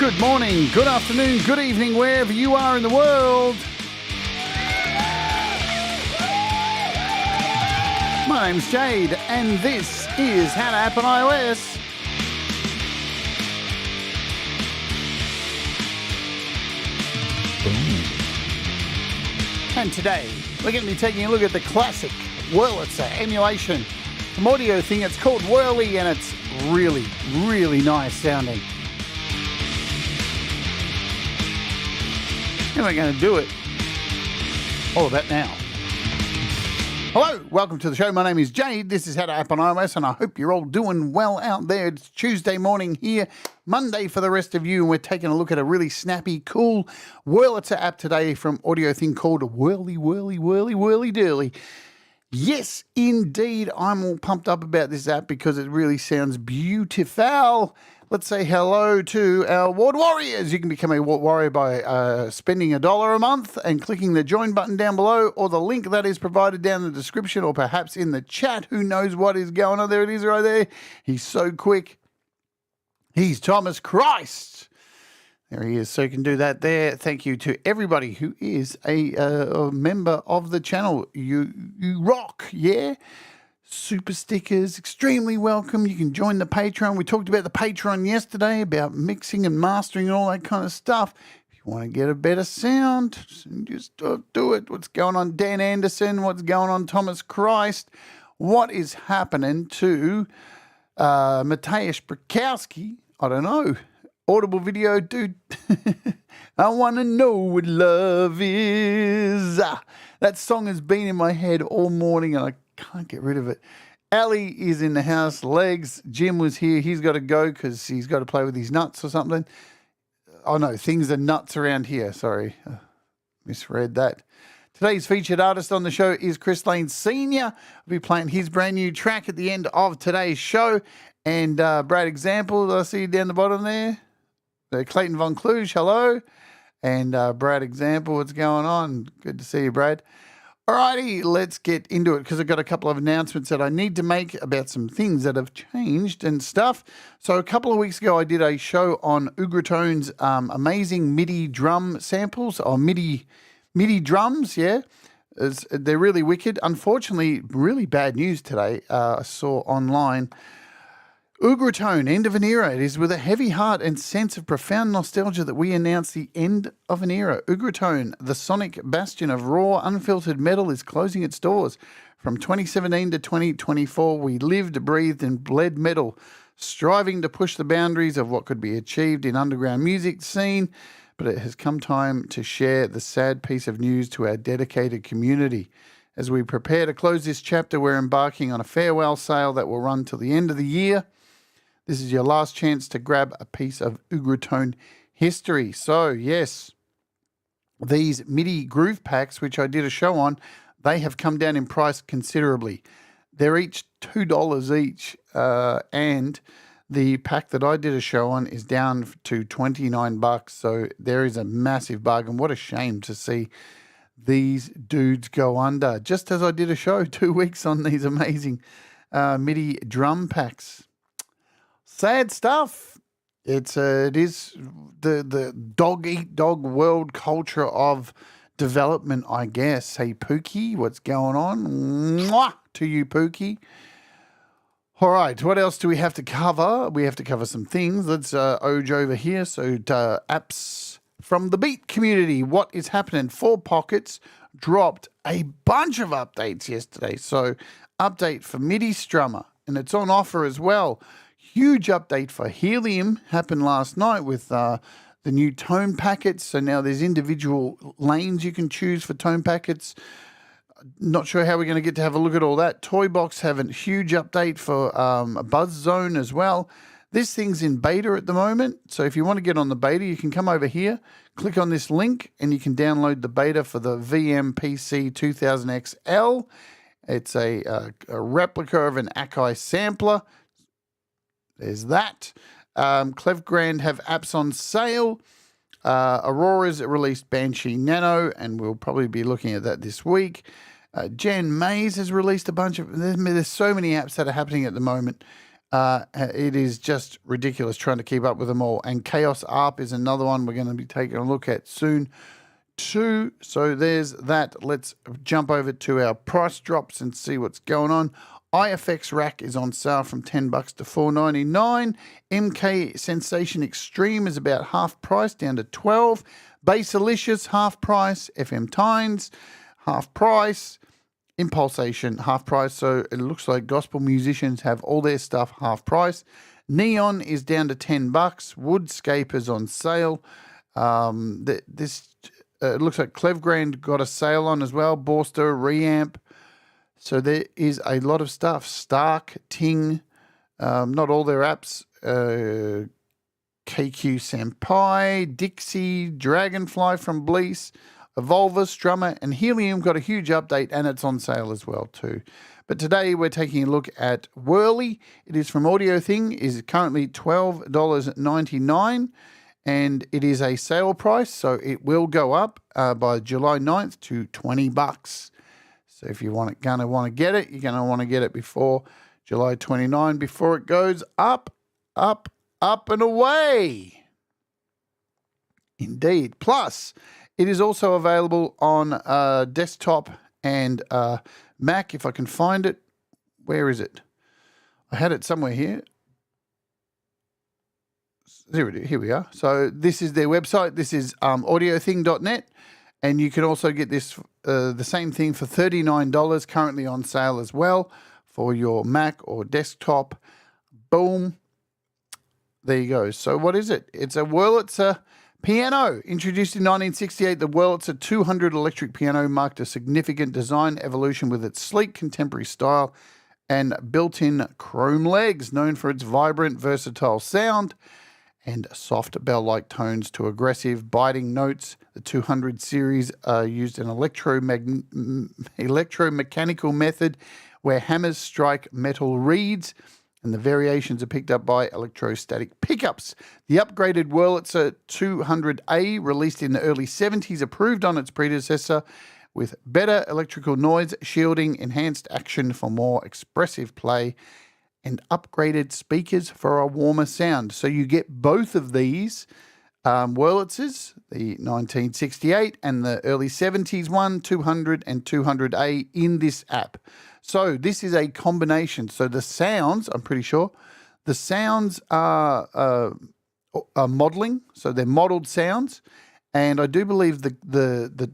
Good morning, good afternoon, good evening, wherever you are in the world. My name's Jade, and this is How to App on iOS. And today, we're going to be taking a look at the classic Wurlitzer Emulation from AudioThing. It's called Whirly, and it's really, really nice sounding. And we're going to do it all about now. Hello, welcome to the show. My name is Jade. This is How to App on iOS, and I hope you're all doing well out there. It's Tuesday morning here, Monday for the rest of you, and we're taking a look at a really snappy, cool Wurlitzer app today from AudioThing called Whirly, Whirly, Whirly, Whirly Dirly. Yes, indeed, I'm all pumped up about this app because it really sounds beautiful. Let's say hello to our Ward Warriors. You can become a Ward Warrior by spending $1 a month and clicking the join button down below, or the link that is provided down in the description, or perhaps in the chat. Who knows what is going on? There it is right there. He's so quick. He's Thomas Christ. There he is. So you can do that there. Thank you to everybody who is a member of the channel. You rock, yeah? SuperStickers, extremely welcome. You can join the Patreon. We talked about the Patreon yesterday, about mixing and mastering and all that kind of stuff. If you want to get a better sound, just do it. What's going on, Dan Anderson? What's going on, Thomas Christ? What is happening to Mateusz Brakowski? I don't know. Audible video, dude. I want to know what love is. That song has been in my head all morning, and I can't get rid of it. Ali is in the house. Legs. Jim was here. He's got to go because he's got to play with his nuts or something. Oh, no. Things are nuts around here. Sorry. Misread that. Today's featured artist on the show is Chris Lane Sr. I'll be playing his brand new track at the end of today's show. And Brad Example, I see you down the bottom there. Clayton Von Kluge, hello. And Brad Example, what's going on? Good to see you, Brad. Alrighty, let's get into it because I've got a couple of announcements that I need to make about some things that have changed and stuff. So a couple of weeks ago, I did a show on Ugone's amazing MIDI drum samples, or MIDI drums, yeah. They're really wicked. Unfortunately, really bad news today. I saw online. Ugone, end of an era. It is with a heavy heart and sense of profound nostalgia that we announce the end of an era. Ugone, the sonic bastion of raw, unfiltered metal, is closing its doors. From 2017 to 2024, we lived, breathed, and bled metal, striving to push the boundaries of what could be achieved in underground music scene. But it has come time to share the sad piece of news to our dedicated community. As we prepare to close this chapter, we're embarking on a farewell sale that will run till the end of the year. This is your last chance to grab a piece of Ugone history. So, yes, these MIDI groove packs, which I did a show on, they have come down in price considerably. They're each $2 each, and the pack that I did a show on is down to $29. So there is a massive bargain. What a shame to see these dudes go under. Just as I did a show 2 weeks on these amazing MIDI drum packs. Sad stuff. It is the dog eat dog world culture of development, I guess. Hey Pookie, what's going on? Mwah to you, Pookie. All right, what else do we have to cover? We have to cover some things. Let's oge over here. So apps from the Beat community. What is happening? 4Pockets dropped a bunch of updates yesterday. So update for MIDI Strummer, and it's on offer as well. Huge update for Helium happened last night with the new tone packets. So now there's individual lanes you can choose for tone packets. Not sure how we're going to get to have a look at all that. Toybox have a huge update for a Buzz Zone as well. This thing's in beta at the moment. So if you want to get on the beta, you can come over here, click on this link, and you can download the beta for the VMPC 2000XL. It's a replica of an Akai sampler. There's that. Clevgrand have apps on sale. Aurora's released Banshee Nano, and we'll probably be looking at that this week. Jan Mays has released a bunch of... There's so many apps that are happening at the moment. It is just ridiculous trying to keep up with them all. And Chaos ARP is another one we're going to be taking a look at soon too. So there's that. Let's jump over to our price drops and see what's going on. IFX Rack is on sale from $10 to $4.99. MK Sensation Extreme is about half price, down to $12. Basalicious, half price. FM Tynes, half price. Impulsation, half price. So it looks like gospel musicians have all their stuff half price. Neon is down to $10. Woodscape is on sale. It looks like Clevgrand got a sale on as well. Borster, Reamp. So there is a lot of stuff. Stark, Ting, not all their apps. KQ Senpai, Dixie, Dragonfly from Blease, Evolvus, Drummer, and Helium got a huge update, and it's on sale as well too. But today we're taking a look at Wurly. It is from AudioThing. It is currently $12.99, and it is a sale price, so it will go up by July 9th to $20. So if you want to get it, you're going to want to get it before July 29, before it goes up, up, up and away. Indeed. Plus, it is also available on desktop and Mac, if I can find it. Where is it? I had it somewhere here. Here we are. So this is their website. This is audiothing.net. And you can also get this, the same thing for $39, currently on sale as well for your Mac or desktop. Boom. There you go. So what is it? It's a Wurlitzer piano. Introduced in 1968, the Wurlitzer 200 electric piano marked a significant design evolution with its sleek contemporary style and built-in chrome legs, known for its vibrant, versatile sound and soft bell-like tones to aggressive, biting notes. The 200 series used an electromechanical method where hammers strike metal reeds, and the variations are picked up by electrostatic pickups. The upgraded Wurlitzer 200A, released in the early 70s, improved on its predecessor with better electrical noise shielding, enhanced action for more expressive play, and upgraded speakers for a warmer sound. So you get both of these Wurlitzers, the 1968 and the early 70s one, 200 and 200A, in this app. So this is a combination. So the sounds, I'm pretty sure, the sounds are modeling. So they're modeled sounds. And I do believe the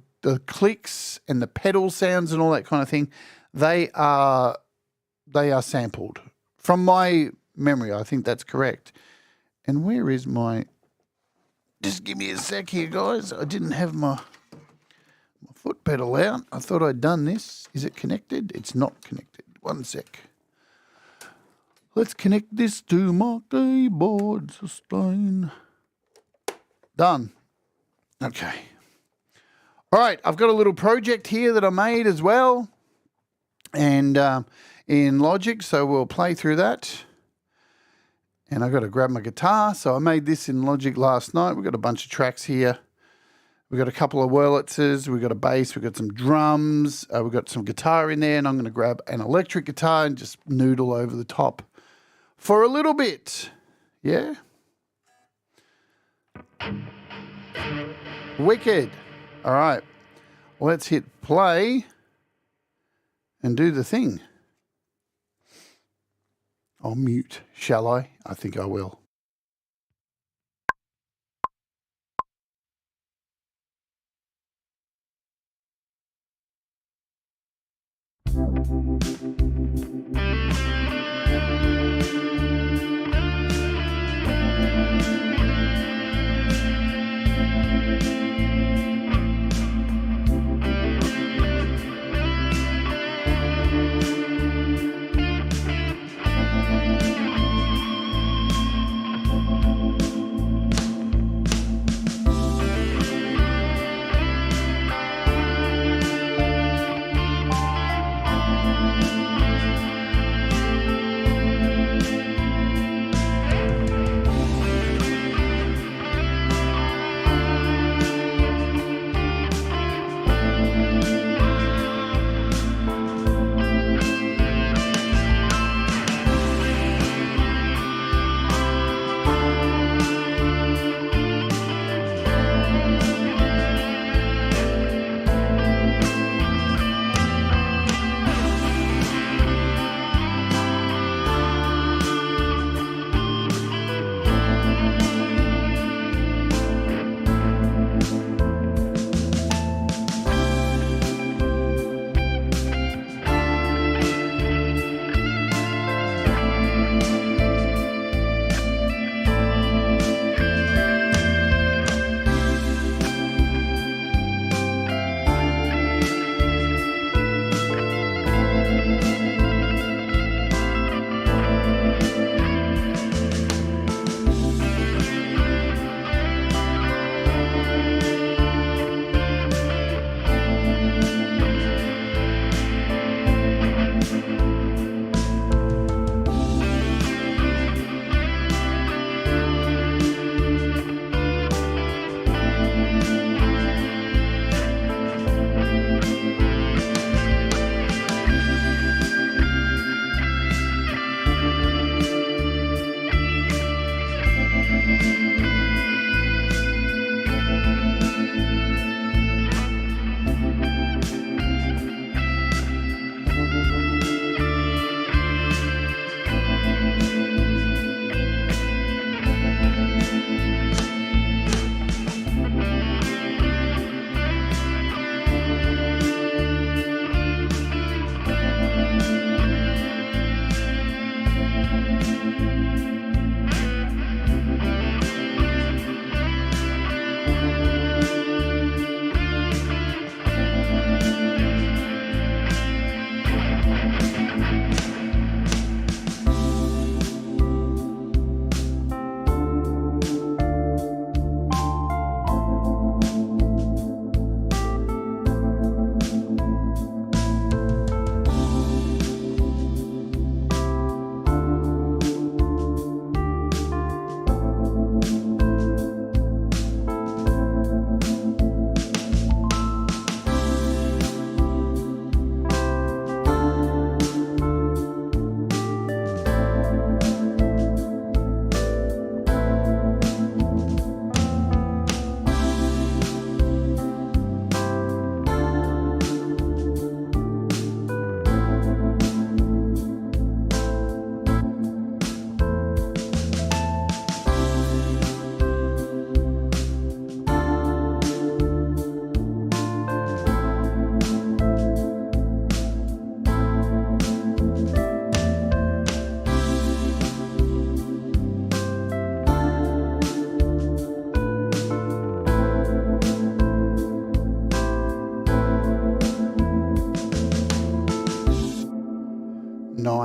clicks and the pedal sounds and all that kind of thing, they are sampled. From my memory, I think that's correct. And where is my... Just give me a sec here, guys. I didn't have my foot pedal out. I thought I'd done this. Is it connected? It's not connected. One sec. Let's connect this to my keyboard. Sustain. Done. Okay. All right. I've got a little project here that I made as well. And in Logic, so we'll play through that. And I've got to grab my guitar. So I made this in Logic last night. We've got a bunch of tracks here. We've got a couple of Wurlitzers. We've got a bass. We've got some drums. We've got some guitar in there. And I'm going to grab an electric guitar and just noodle over the top for a little bit. Yeah? Wicked. All right. Let's hit play and do the thing. I'll mute, shall I? I think I will.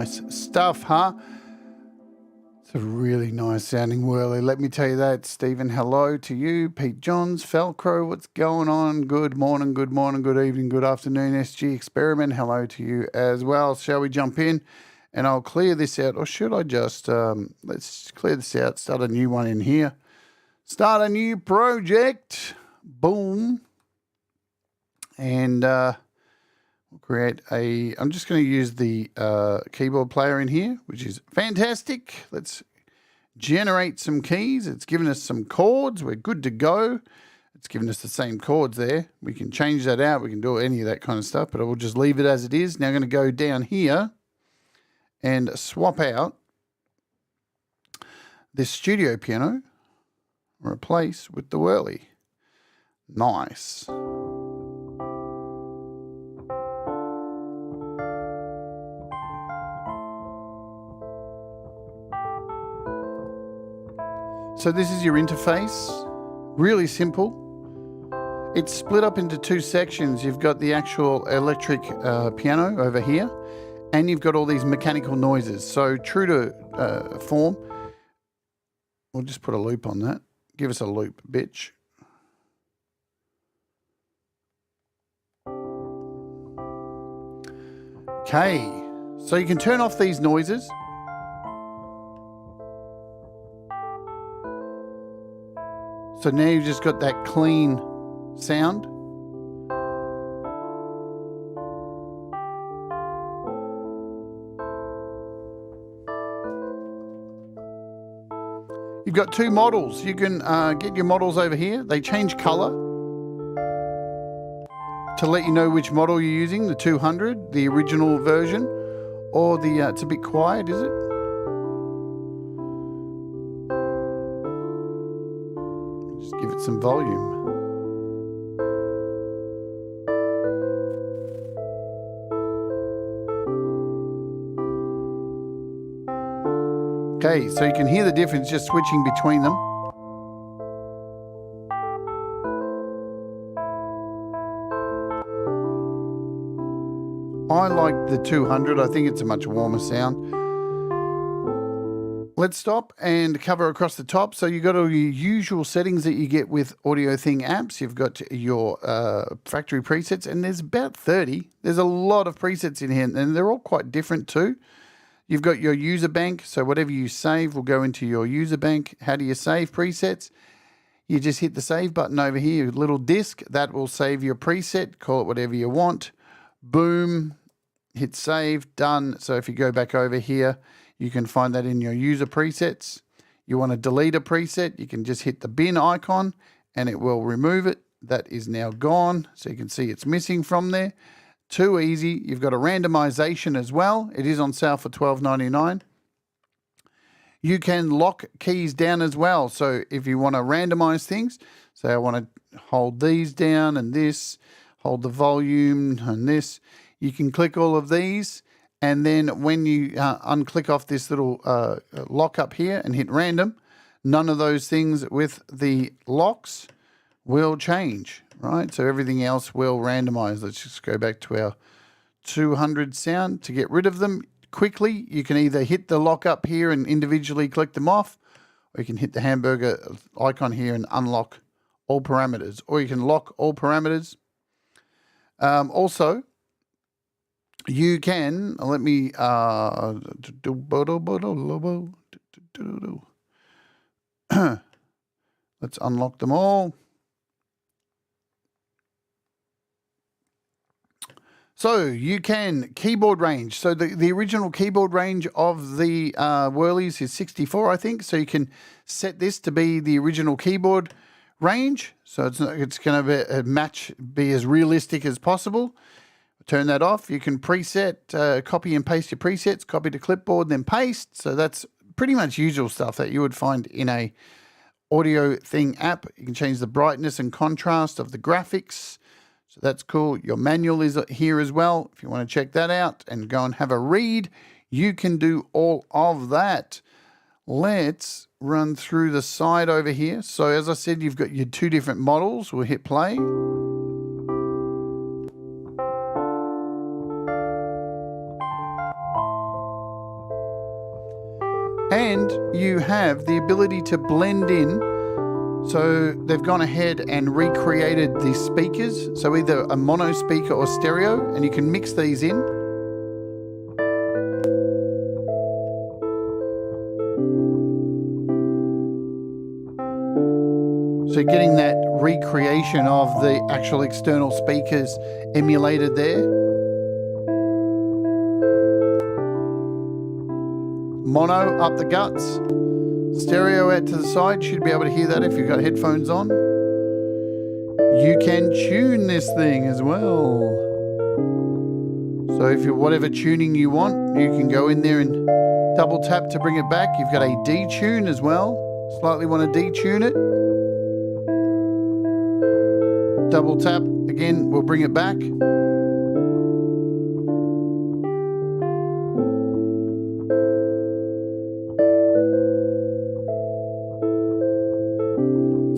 nice stuff, huh? It's a really nice sounding Whirly. Let me tell you that. Stephen, hello to you. Pete Johns, Felcrow, what's going on? Good morning, good evening, good afternoon. SG Experiment, hello to you as well. Shall we jump in? And I'll clear this out, or should I just, let's clear this out, start a new one in here. Start a new project. Boom. And we'll create a, I'm just going to use the keyboard player in here, which is fantastic. Let's generate some keys. It's given us some chords. We're good to go. It's given us the same chords there. We can change that out. We can do any of that kind of stuff, but I will just leave it as it is. Now I'm going to go down here and swap out this studio piano, replace with the Whirly. Nice. So this is your interface, really simple. It's split up into two sections. You've got the actual electric piano over here, and you've got all these mechanical noises. So true to form, we'll just put a loop on that. Give us a loop, bitch. Okay, so you can turn off these noises. So now you've just got that clean sound. You've got two models. You can get your models over here. They change color to let you know which model you're using, the 200, the original version, or the, it's a bit quiet, is it? Just give it some volume. Okay, so you can hear the difference just switching between them. I like the 200. I think it's a much warmer sound. Let's stop and cover across the top. So you've got all your usual settings that you get with AudioThing apps. You've got your factory presets, and there's about 30. There's a lot of presets in here, and they're all quite different too. You've got your user bank, so whatever you save will go into your user bank. How do you save presets? You just hit the save button over here, little disc, that will save your preset, call it whatever you want. Boom, hit save, done. So if you go back over here, you can find that in your user presets. You want to delete a preset, you can just hit the bin icon and it will remove it. That is now gone, so you can see it's missing from there. Too easy. You've got a randomization as well. It is on sale for $12.99. You can lock keys down as well. So if you want to randomize things, say I want to hold these down and this, hold the volume and this, you can click all of these. And then when you unclick off this little lock up here and hit random, none of those things with the locks will change, right? So everything else will randomize. Let's just go back to our 200 sound. To get rid of them quickly, you can either hit the lock up here and individually click them off, or you can hit the hamburger icon here and unlock all parameters, or you can lock all parameters. Also, you can, let me, let's unlock them all. So you can keyboard range. So the original keyboard range of the Whirlies is 64, I think. So you can set this to be the original keyboard range. So it's going to be as realistic as possible. Turn that off. You can preset, copy and paste your presets, copy to clipboard, then paste. So that's pretty much usual stuff that you would find in a AudioThing app. You can change the brightness and contrast of the graphics. So that's cool. Your manual is here as well. If you want to check that out and go and have a read, you can do all of that. Let's run through the side over here. So as I said, you've got your two different models. We'll hit play. you have the ability to blend in. So they've gone ahead and recreated the speakers. So either a mono speaker or stereo, and you can mix these in. So you're getting that recreation of the actual external speakers emulated there. Mono up the guts. Stereo out to the side. You should be able to hear that if you've got headphones on. You can tune this thing as well. So if you're whatever tuning you want, you can go in there and double tap to bring it back. You've got a detune as well. Slightly want to detune it. Double tap, again, we'll bring it back.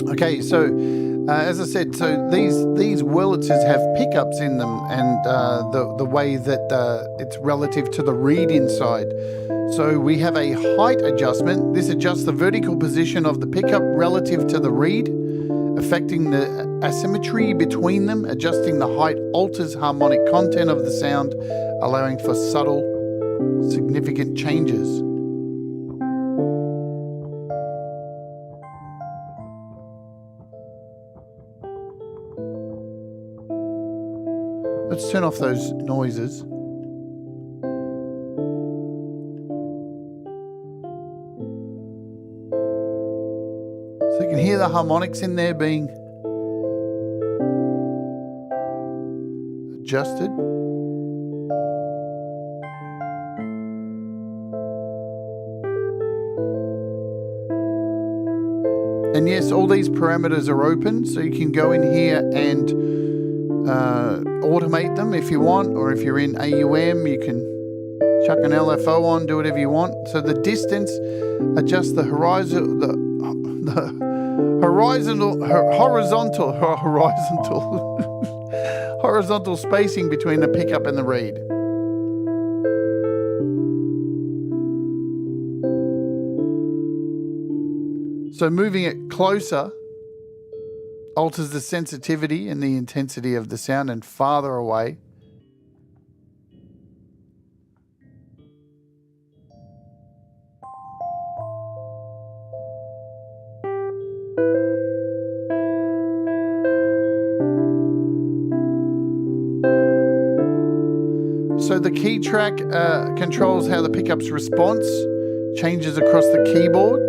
Okay, so as I said, so these Wurlitzers have pickups in them, and the way that it's relative to the reed inside. So we have a height adjustment. This adjusts the vertical position of the pickup relative to the reed, affecting the asymmetry between them. Adjusting the height alters harmonic content of the sound, allowing for subtle, significant changes. Let's turn off those noises. So you can hear the harmonics in there being adjusted. And yes, all these parameters are open, so you can go in here and automate them if you want, or if you're in AUM, you can chuck an LFO on, do whatever you want. So the distance, adjust the horizontal spacing between the pickup and the reed. So moving it closer alters the sensitivity and the intensity of the sound, and farther away. So the key track controls how the pickup's response changes across the keyboard.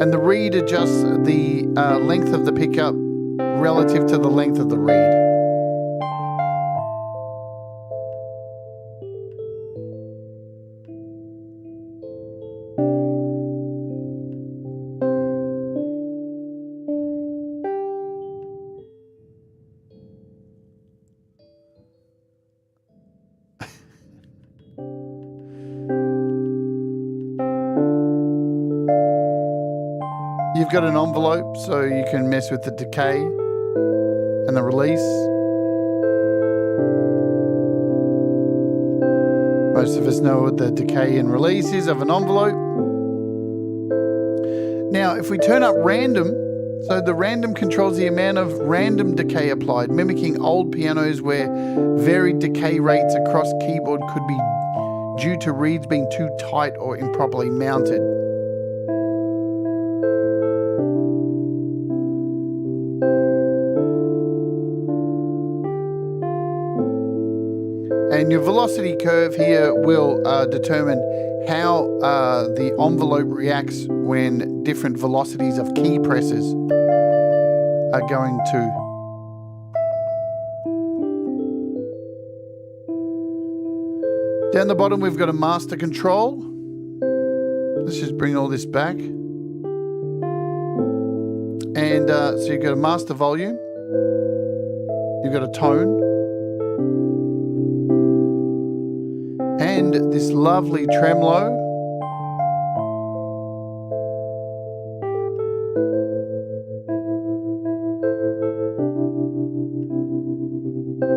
And the reed adjusts the length of the pickup relative to the length of the reed. You've got an envelope, so you can mess with the decay and the release. Most of us know what the decay and release is of an envelope. Now, if we turn up random, so the random controls the amount of random decay applied, mimicking old pianos where varied decay rates across keyboard could be due to reeds being too tight or improperly mounted. And your velocity curve here will determine how the envelope reacts when different velocities of key presses are going to. Down the bottom, we've got a master control. Let's just bring all this back. And so you've got a master volume. You've got a tone. And this lovely tremolo.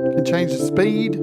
You can change the speed.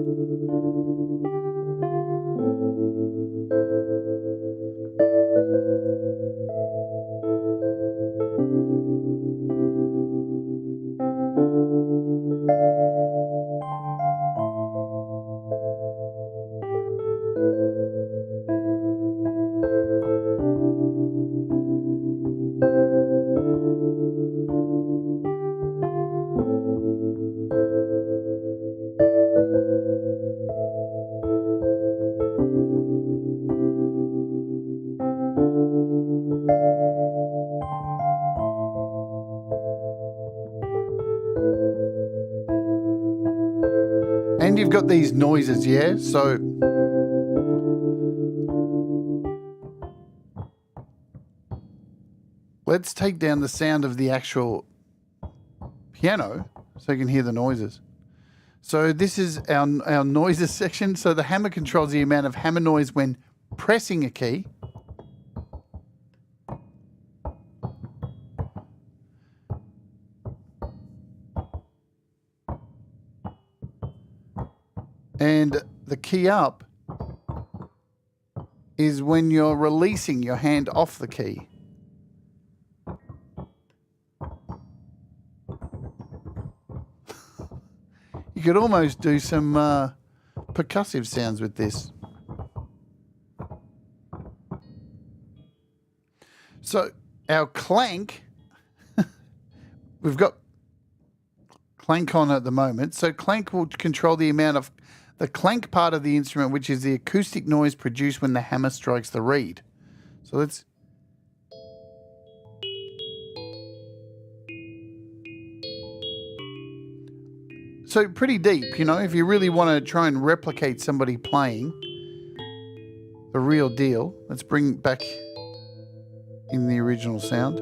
when you've got these noises, yeah, so let's take down the sound of the actual piano so you can hear the noises. So this is our noises section. So the hammer controls the amount of hammer noise when pressing a key. And the key up is when you're releasing your hand off the key. You could almost do some percussive sounds with this. So our clank, we've got clank on at the moment. So clank will control the amount of the clank part of the instrument, which is the acoustic noise produced when the hammer strikes the reed. So let's... So pretty deep, you know, if you really want to try and replicate somebody playing the real deal. Let's bring back in the original sound.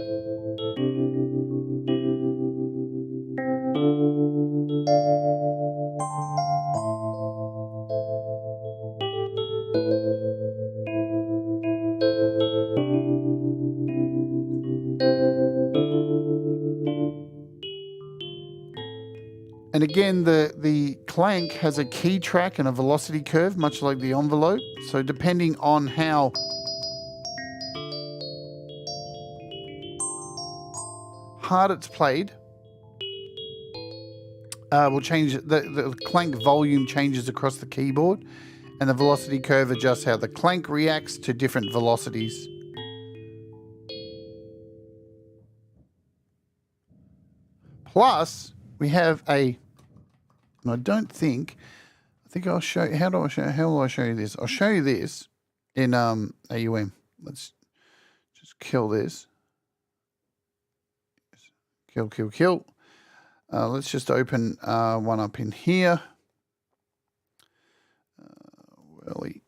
And again, the clank has a key track and a velocity curve, much like the envelope. So depending on how hard it's played, will change. The clank volume changes across the keyboard, and the velocity curve adjusts how the clank reacts to different velocities. Plus, we have a... And I think I'll show you. How will I show you this? I'll show you this in AUM. Let's just kill this. Kill. Let's just open one up in here. Whirly.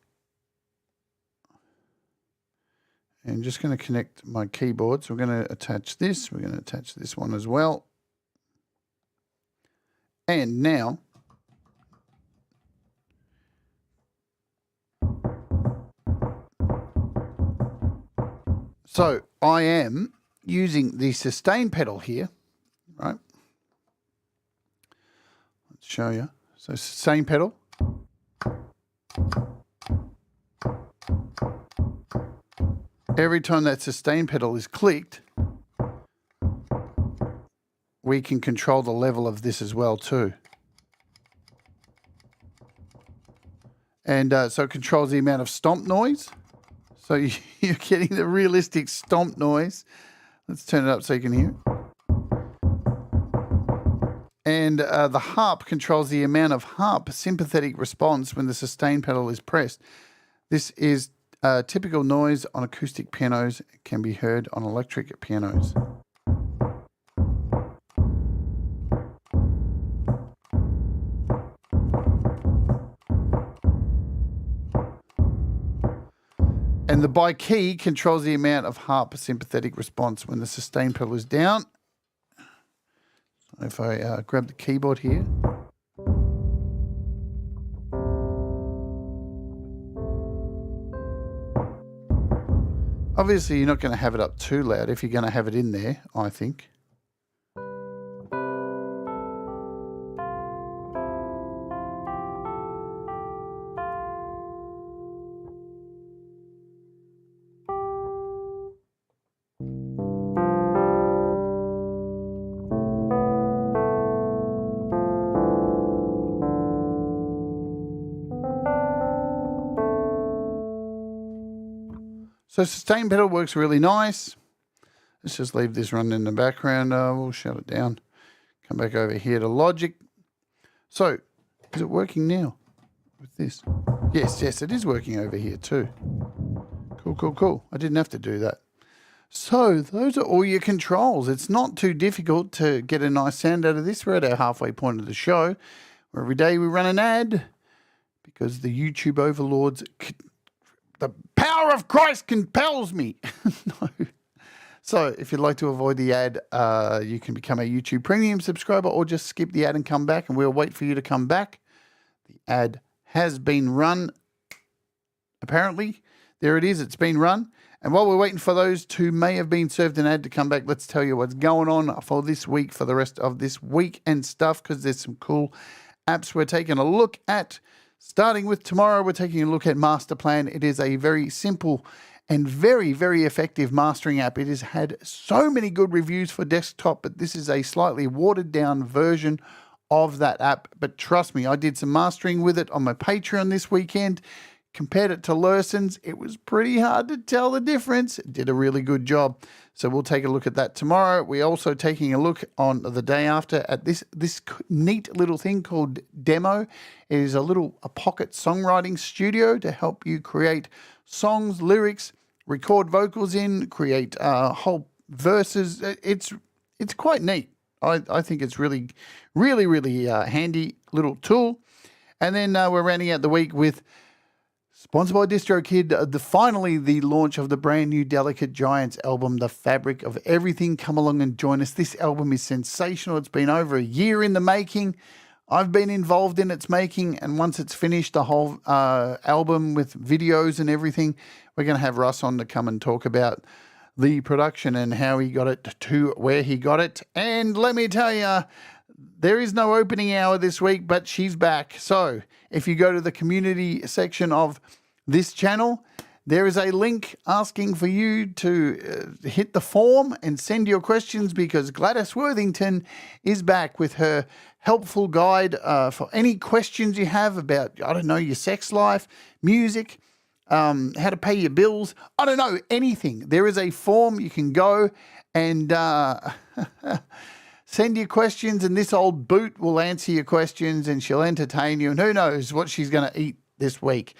And just going to connect my keyboard. So we're going to attach this. We're going to attach this one as well. And now, so I am using the sustain pedal here, right? Let's show you. So sustain pedal. Every time that sustain pedal is clicked, we can control the level of this as well too. And so it controls the amount of stomp noise. So you're getting the realistic stomp noise. Let's turn it up so you can hear it. And the harp controls the amount of harp sympathetic response when the sustain pedal is pressed. This is typical noise on acoustic pianos. It can be heard on electric pianos. And the by key controls the amount of harp sympathetic response when the sustain pedal is down. So if I grab the keyboard here. Obviously, you're not going to have it up too loud if you're going to have it in there, I think. So sustain pedal works really nice. Let's just leave this running in the background. We'll shut it down. Come back over here to Logic. So, is it working now with this? Yes, it is working over here too. Cool. I didn't have to do that. So, those are all your controls. It's not too difficult to get a nice sound out of this. We're at our halfway point of the show. where every day we run an ad because the YouTube overlords, the power of Christ compels me. No. So if you'd like to avoid the ad, you can become a YouTube Premium subscriber or just skip the ad and come back, and we'll wait for you to come back. The ad has been run. Apparently, there it is. It's been run. And while we're waiting for those who may have been served an ad to come back, let's tell you what's going on for this week, for the rest of this week and stuff, because there's some cool apps we're taking a look at. Starting with tomorrow, we're taking a look at Master Plan. It is a very simple and very, very effective mastering app. It has had so many good reviews for desktop, but this is a slightly watered down version of that app. But trust me, I did some mastering with it on my Patreon this weekend. Compared it to Lurson's, it was pretty hard to tell the difference. It did a really good job. So we'll take a look at that tomorrow. We're also taking a look on the day after at this neat little thing called Demo. It is a pocket songwriting studio to help you create songs, lyrics, record vocals in, create whole verses. It's quite neat. I think it's really, really, really handy little tool. And then we're rounding out the week with, sponsored by DistroKid, finally the launch of the brand new Delicate Giants album, The Fabric of Everything. Come along and join us. This album is sensational. It's been over a year in the making. I've been involved in its making, and once it's finished, the whole album with videos and everything, we're going to have Russ on to come and talk about the production and how he got it to where he got it. And let me tell you, there is no opening hour this week, but she's back. So if you go to the community section of this channel, there is a link asking for you to hit the form and send your questions, because Gladys Worthington is back with her helpful guide for any questions you have about, I don't know, your sex life, music, how to pay your bills. I don't know, anything. There is a form you can go and send your questions, and this old boot will answer your questions, and she'll entertain you, and who knows what she's going to eat this week.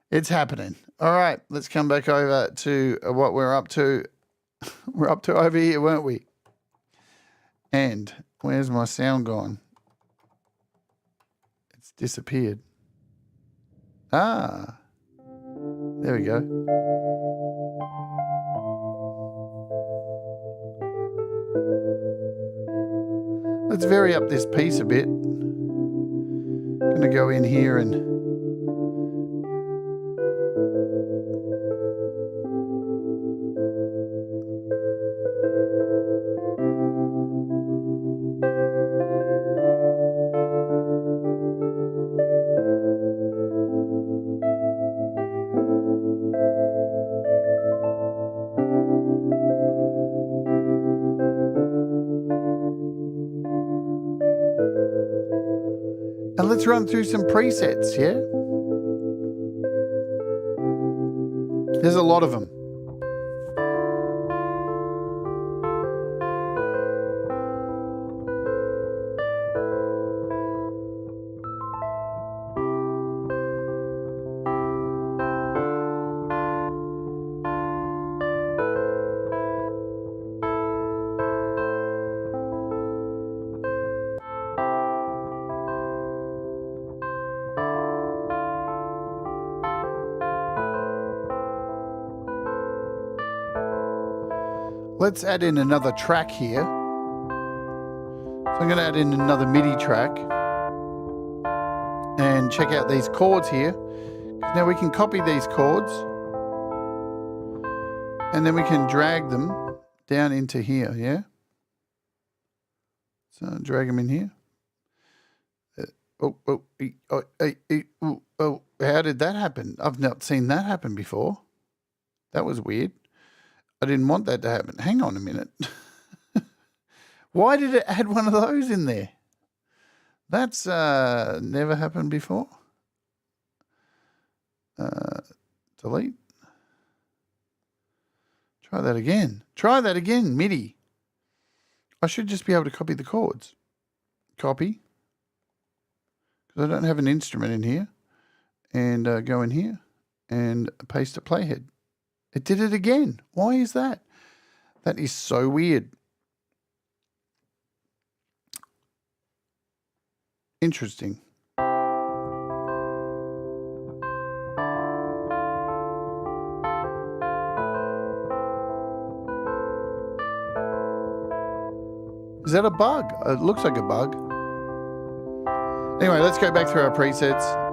It's happening. All right, let's come back over to what we're up to. We're up to over here, weren't we? And where's my sound gone? It's disappeared. Ah, there we go. Let's vary up this piece a bit. Gonna go in here and let's run through some presets, yeah? There's a lot of them. Let's add in another track here. So I'm going to add in another MIDI track and check out these chords here. Now we can copy these chords and then we can drag them down into here, yeah? So drag them in here. How did that happen? I've not seen that happen before. That was weird. I didn't want that to happen. Hang on a minute. Why did it add one of those in there? That's never happened before. Delete. Try that again. Try that again, MIDI. I should just be able to copy the chords. Copy. Because I don't have an instrument in here. And go in here and paste a playhead. It did it again. Why is that? That is so weird. Interesting. Is that a bug? It looks like a bug. Anyway, let's go back through our presets.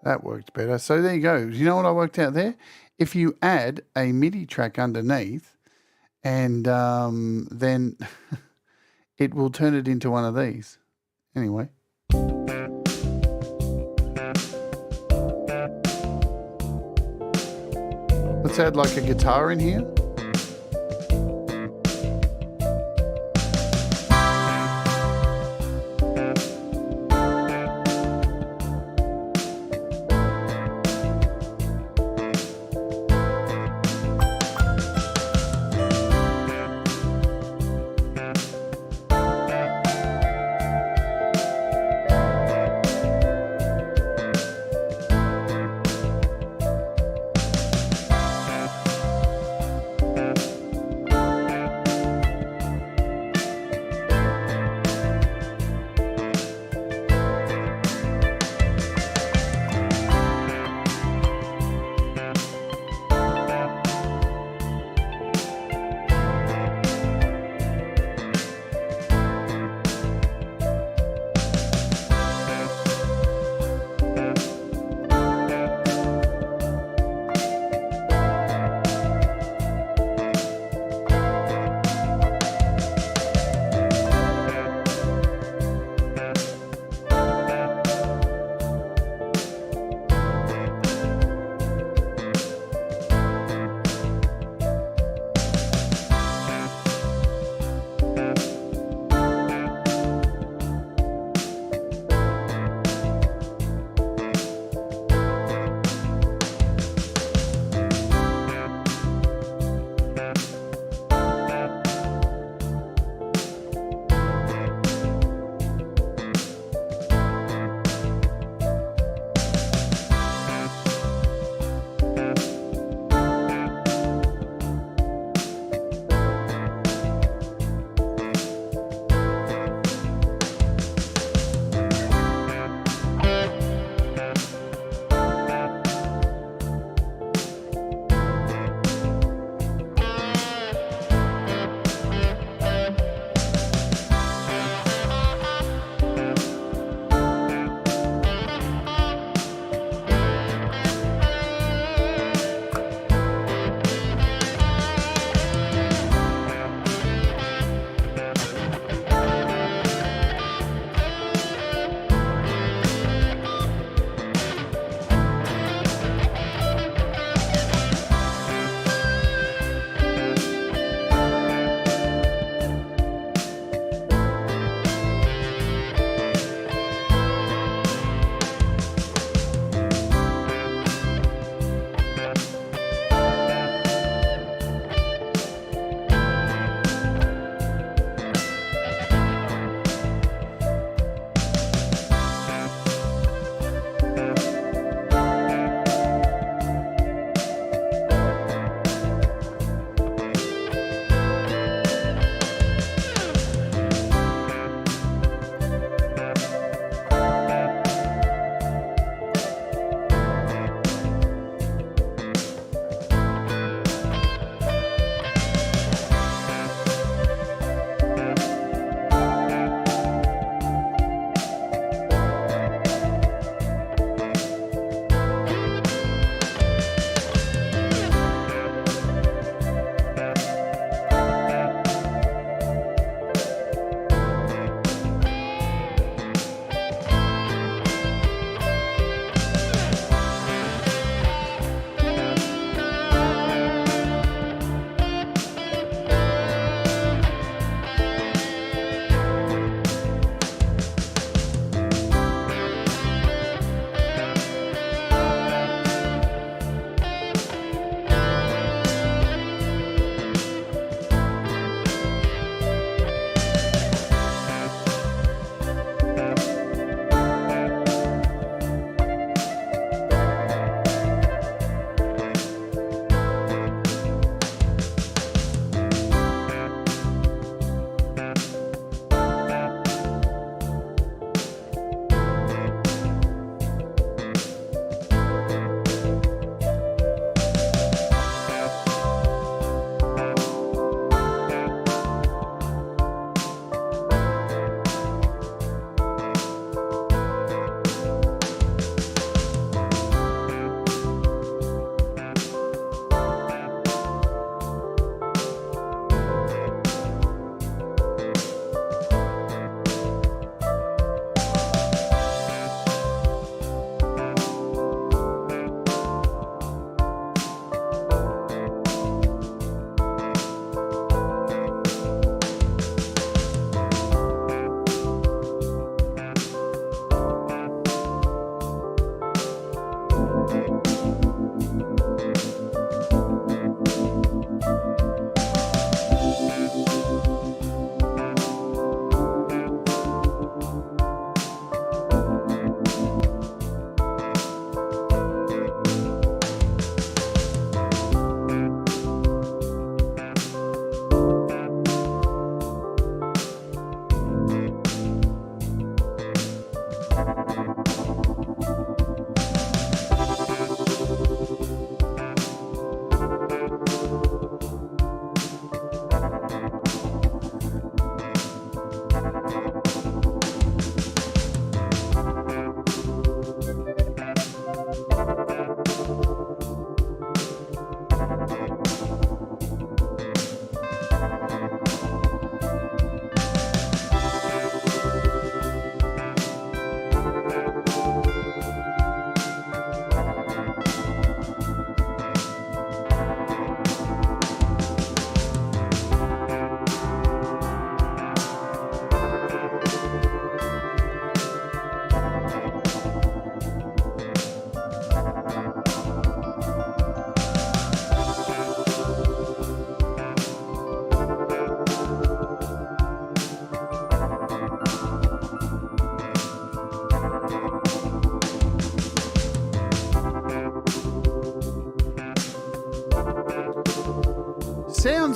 That worked better. So there you go. You know what I worked out there? If you add a MIDI track underneath, and then it will turn it into one of these. Anyway. Let's add like a guitar in here.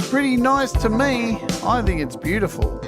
pretty nice to me. I think it's beautiful.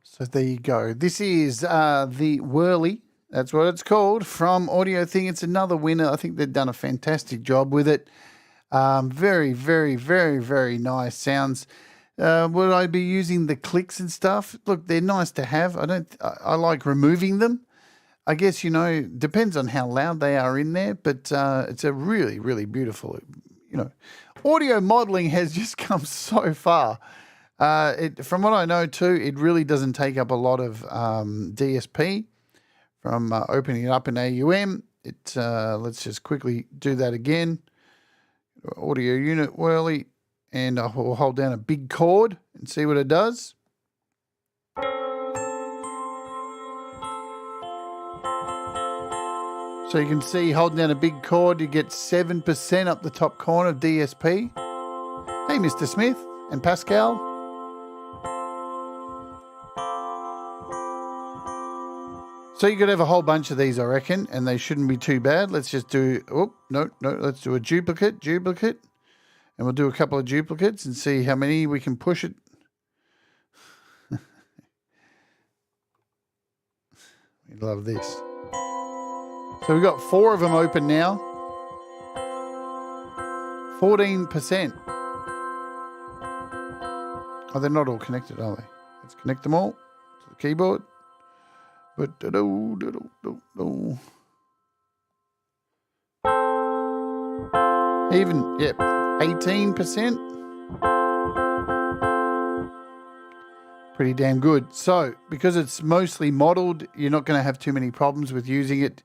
So there you go. This is the Whirly. That's what it's called, from AudioThing. It's another winner. I think they've done a fantastic job with it. Very, very, very, very nice sounds. Would I be using the clicks and stuff? Look, they're nice to have. I like removing them. I guess, depends on how loud they are in there, but it's a really, really beautiful, audio modeling has just come so far. From what I know too, it really doesn't take up a lot of DSP from opening it up in AUM. Let's just quickly do that again. Audio unit Whirly, and I'll hold down a big chord and see what it does. So you can see, holding down a big chord, you get 7% up the top corner of DSP. Hey, Mr. Smith and Pascal. So you could have a whole bunch of these, I reckon, and they shouldn't be too bad. Let's just do, let's do a duplicate, and we'll do a couple of duplicates and see how many we can push it. We love this. So we've got 4 of them open now. 14%. Oh, they're not all connected, are they? Let's connect them all to the keyboard. Even, yep, 18%. Pretty damn good. So, because it's mostly modeled, you're not going to have too many problems with using it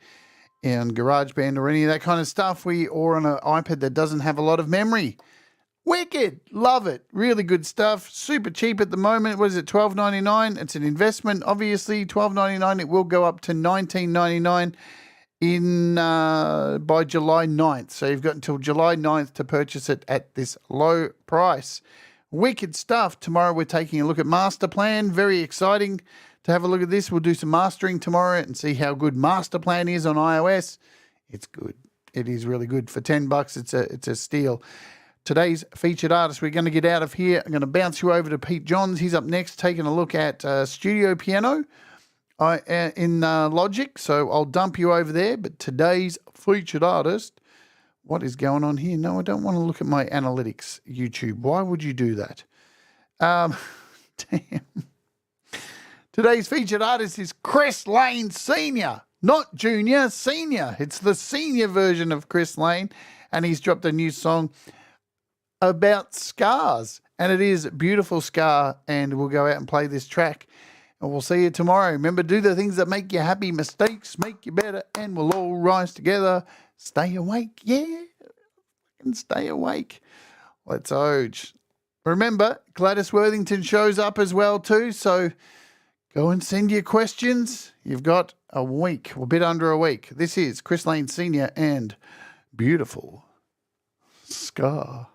in GarageBand or any of that kind of stuff, or on an iPad that doesn't have a lot of memory. Wicked. Love it. Really good stuff. Super cheap at the moment. What is it, $12.99? It's an investment, obviously. $12.99. It will go up to $19.99 by July 9th. So you've got until July 9th to purchase it at this low price. Wicked stuff. Tomorrow we're taking a look at Master Plan. Very exciting to have a look at this. We'll do some mastering tomorrow and see how good Master Plan is on iOS. It's good. It is really good. For $10, it's a steal. Today's featured artist, we're going to get out of here. I'm going to bounce you over to Pete Johns. He's up next, taking a look at Studio Piano in Logic. So I'll dump you over there. But today's featured artist, what is going on here? No, I don't want to look at my analytics, YouTube. Why would you do that? Damn. Today's featured artist is Chris Lane Sr., not Junior, Senior. It's the senior version of Chris Lane, and he's dropped a new song about scars, and it is beautiful Scar, and we'll go out and play this track, and we'll see you tomorrow. Remember, do the things that make you happy. Mistakes make you better, and we'll all rise together. Stay awake, yeah, and stay awake. Let's urge. Remember, Gladys Worthington shows up as well too, so go and send your questions. You've got a week, a bit under a week. This is Chris Lane Sr. and Beautiful Scar.